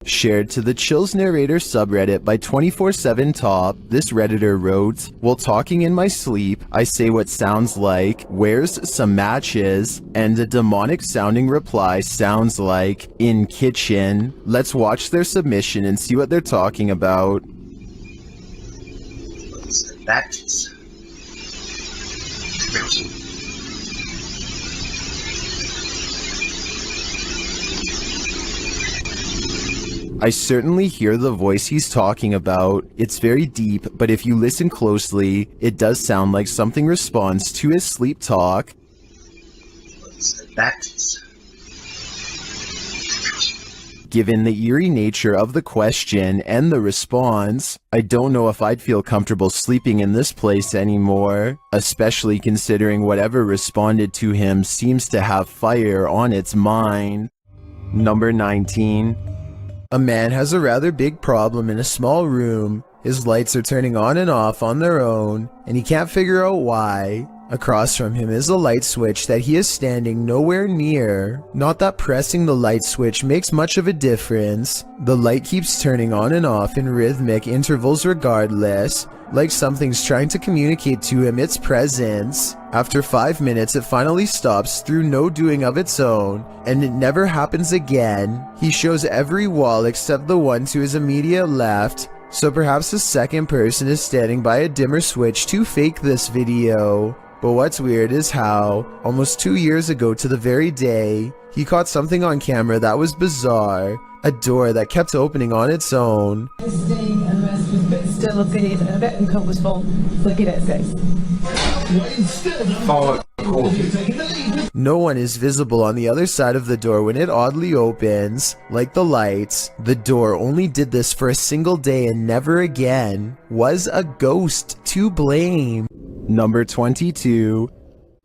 Shared to the Chills Narrator subreddit by 24/7 Top, this redditor wrote, "While talking in my sleep, I say what sounds like, 'Where's some matches?' and a demonic sounding reply sounds like, 'In kitchen.' Let's watch their submission and see what they're talking about." Matches. I certainly hear the voice he's talking about. It's very deep, but if you listen closely, it does sound like something responds to his sleep talk. Matches. Given the eerie nature of the question and the response, I don't know if I'd feel comfortable sleeping in this place anymore, especially considering whatever responded to him seems to have fire on its mind. Number 19. A man has a rather big problem in a small room. His lights are turning on and off on their own, and he can't figure out why. Across from him is a light switch that he is standing nowhere near. Not that pressing the light switch makes much of a difference. The light keeps turning on and off in rhythmic intervals regardless, like something's trying to communicate to him its presence. After 5 minutes, it finally stops through no doing of its own, and it never happens again. He shows every wall except the one to his immediate left, so perhaps a second person is standing by a dimmer switch to fake this video. But what's weird is how, almost 2 years ago to the very day, he caught something on camera that was bizarre. A door that kept opening on its own. Staying and the rest was a bit still up ahead and a bit uncomfortable. Look at it, guys. No one is visible on the other side of the door when it oddly opens. Like the lights, the door only did this for a single day and never again. Was a ghost to blame? Number 22.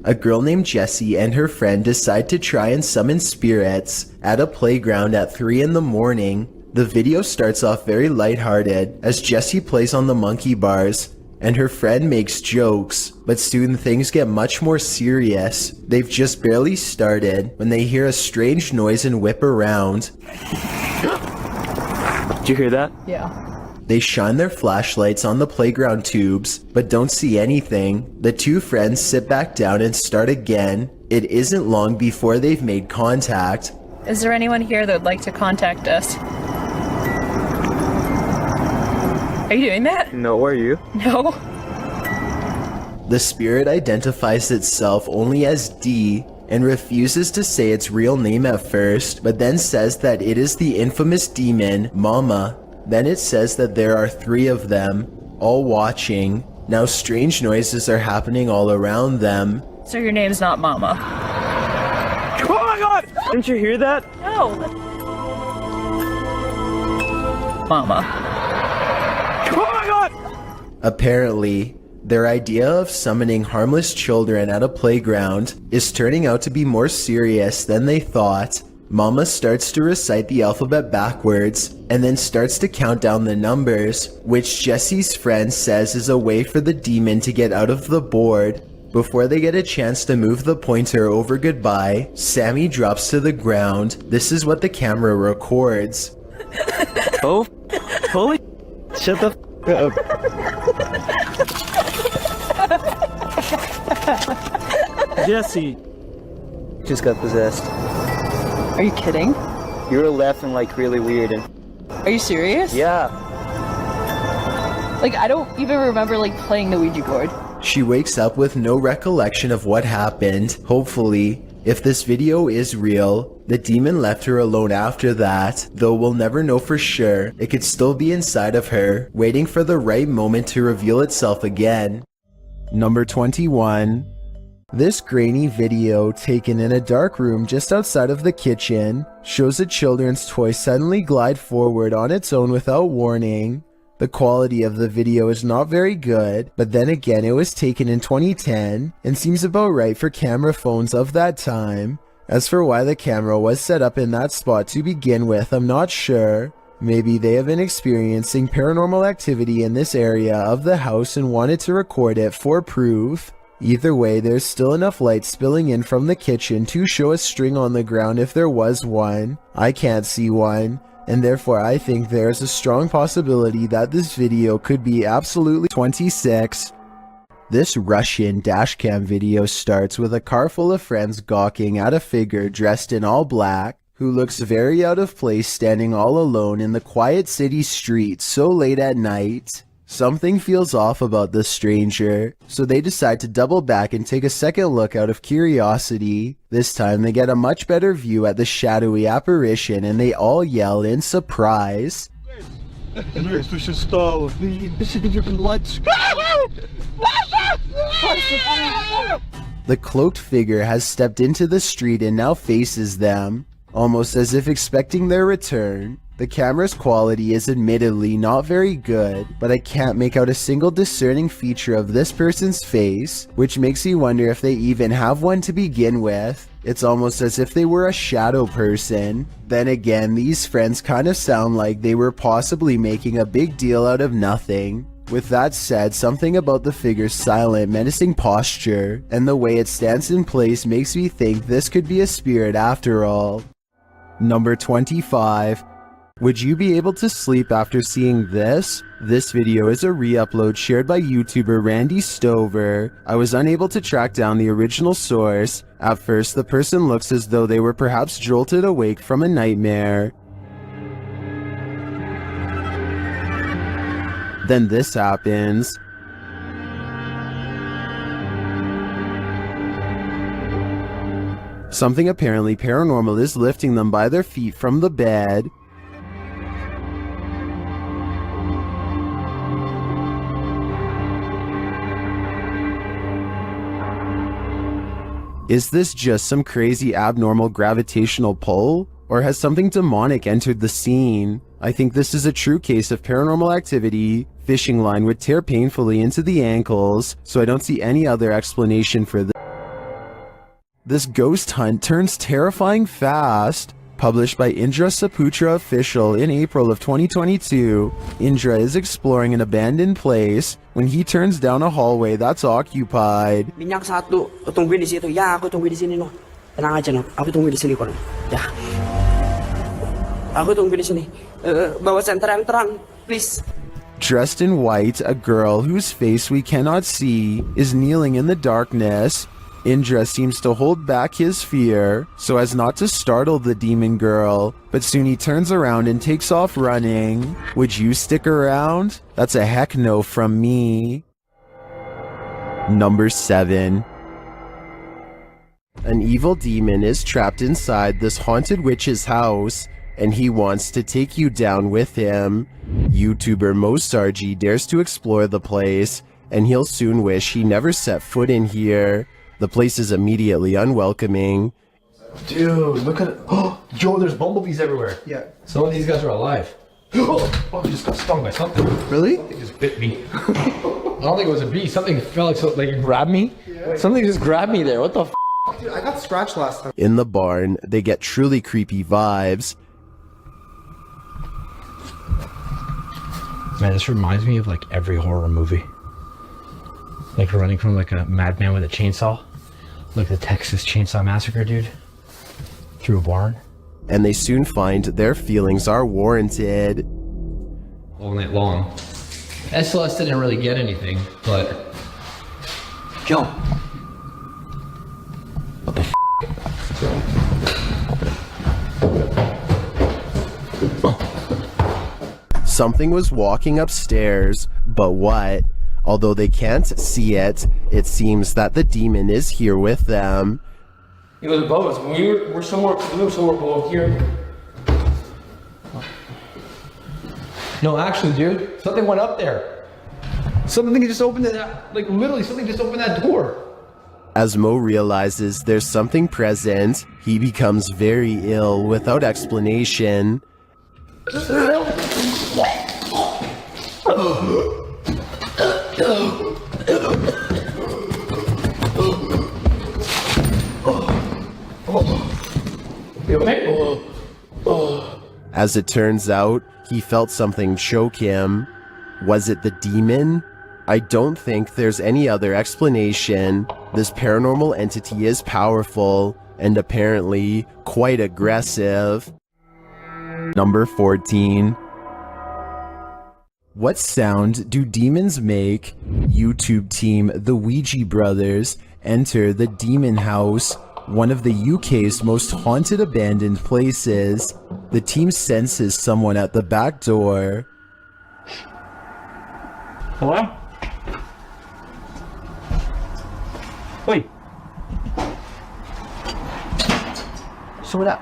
A girl named Jessie and her friend decide to try and summon spirits at a playground at 3 in the morning. The video starts off very lighthearted as Jessie plays on the monkey bars and her friend makes jokes, but soon things get much more serious. They've just barely started when they hear a strange noise and whip around. Did you hear that? Yeah. They shine their flashlights on the playground tubes, but don't see anything. The two friends sit back down and start again. It isn't long before they've made contact. Is there anyone here that would like to contact us? Are you doing that? No, are you? No. The spirit identifies itself only as D and refuses to say its real name at first, but then says that it is the infamous demon, Mama. Then it says that there are 3 of them, all watching. Now strange noises are happening all around them. So your name's not Mama? Oh my god! Didn't you hear that? No. Mama. Oh my god! Apparently, their idea of summoning harmless children at a playground is turning out to be more serious than they thought. Mama starts to recite the alphabet backwards and then starts to count down the numbers, which Jessie's friend says is a way for the demon to get out of the board. Before they get a chance to move the pointer over goodbye, Sammy drops to the ground. This is what the camera records. Oh, holy, shut the up. Jesse just got possessed. Are you kidding? You were laughing like really weird and... Are you serious? Yeah. Like, I don't even remember, like, playing the Ouija board. She wakes up with no recollection of what happened. Hopefully, if this video is real, the demon left her alone after that, though we'll never know for sure. It could still be inside of her, waiting for the right moment to reveal itself again. Number 21. This grainy video, taken in a dark room just outside of the kitchen, shows a children's toy suddenly glide forward on its own without warning. The quality of the video is not very good, but then again it was taken in 2010 and seems about right for camera phones of that time. As for why the camera was set up in that spot to begin with, I'm not sure. Maybe they have been experiencing paranormal activity in this area of the house and wanted to record it for proof. Either way, there's still enough light spilling in from the kitchen to show a string on the ground if there was one. I can't see one, and therefore I think there's a strong possibility that this video could be absolutely 26. This Russian dashcam video starts with a car full of friends gawking at a figure dressed in all black, who looks very out of place standing all alone in the quiet city street so late at night. Something feels off about this stranger, so they decide to double back and take a second look out of curiosity. This time they get a much better view at the shadowy apparition and they all yell in surprise. The cloaked figure has stepped into the street and now faces them, almost as if expecting their return. The camera's quality is admittedly not very good, but I can't make out a single discerning feature of this person's face, which makes me wonder if they even have one to begin with. It's almost as if they were a shadow person. Then again, these friends kind of sound like they were possibly making a big deal out of nothing. With that said, something about the figure's silent, menacing posture and the way it stands in place makes me think this could be a spirit after all. Number 25. Would you be able to sleep after seeing this? This video is a re-upload shared by YouTuber Randy Stover. I was unable to track down the original source. At first, the person looks as though they were perhaps jolted awake from a nightmare. Then this happens. Something apparently paranormal is lifting them by their feet from the bed. Is this just some crazy abnormal gravitational pull? Or has something demonic entered the scene? I think this is a true case of paranormal activity. Fishing line would tear painfully into the ankles, so I don't see any other explanation for this. This ghost hunt turns terrifying fast. Published by Indra Saputra Official in April of 2022, Indra is exploring an abandoned place when he turns down a hallway that's occupied. Minyak satu, tungguin di situ. Ya, aku tungguin di sini, no. Tenang aja, no. Aku tungguin di sini, kok. Ya. Aku tungguin di sini. Bawa senter yang terang, please. Dressed in white, a girl whose face we cannot see is kneeling in the darkness. Indra seems to hold back his fear so as not to startle the demon girl, but soon he turns around and takes off running. Would you stick around? That's a heck no from me. Number 7. An evil demon is trapped inside this haunted witch's house, and he wants to take you down with him. YouTuber Mosarji dares to explore the place, and he'll soon wish he never set foot in here. The place is immediately unwelcoming. Dude, look at it. Oh, Joe, there's bumblebees everywhere. Yeah, some of these guys are alive. Oh, I just got stung by something. Really? It just bit me. I don't think it was a bee. Something felt like it grabbed me. Yeah. Something just grabbed me there. What the f? Dude, I got scratched last time. In the barn, they get truly creepy vibes. Man, this reminds me of like every horror movie. Like running from like a madman with a chainsaw. Like the Texas Chainsaw Massacre, dude. Through a barn. And they soon find their feelings are warranted. All night long. SLS didn't really get anything, but... Joe. What the f***? Something was walking upstairs, but what? Although they can't see it, it seems that the demon is here with them. He was above us. We're somewhere below here. No, actually, dude, something went up there. Something just opened that, like literally something just opened that door. As Mo realizes there's something present, he becomes very ill without explanation. As it turns out, he felt something choke him. Was it the demon? I don't think there's any other explanation. This paranormal entity is powerful and apparently quite aggressive. Number 14. What sound do demons make? YouTube team The Ouija Brothers enter the demon house, one of the UK's most haunted abandoned places. The team senses someone at the back door. Hello? Wait. Someone up.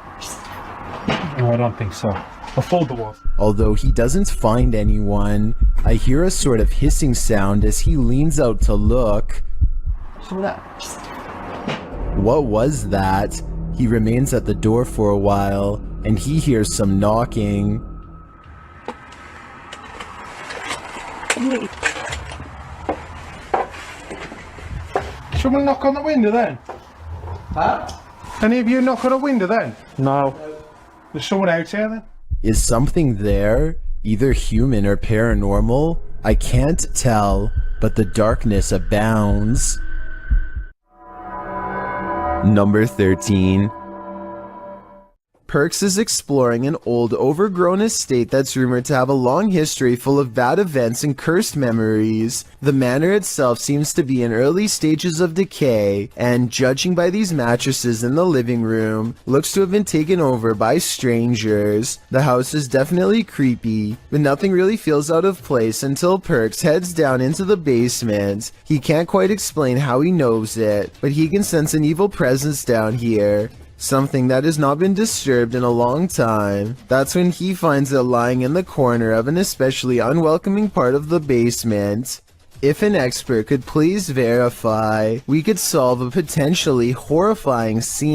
No, I don't think so. I'll fold the wall. Although he doesn't find anyone, I hear a sort of hissing sound as he leans out to look. Someone up. What was that? He remains at the door for a while, and he hears some knocking. Someone knock on the window then? Huh? Any of you knock on a window then? No. There's someone out here then? Is something there? Either human or paranormal? I can't tell, but the darkness abounds. Number 13. Perks is exploring an old, overgrown estate that's rumored to have a long history full of bad events and cursed memories. The manor itself seems to be in early stages of decay, and judging by these mattresses in the living room, looks to have been taken over by strangers. The house is definitely creepy, but nothing really feels out of place until Perks heads down into the basement. He can't quite explain how he knows it, but he can sense an evil presence down here. Something that has not been disturbed in a long time. That's when he finds it lying in the corner of an especially unwelcoming part of the basement. If an expert could please verify, we could solve a potentially horrifying scene.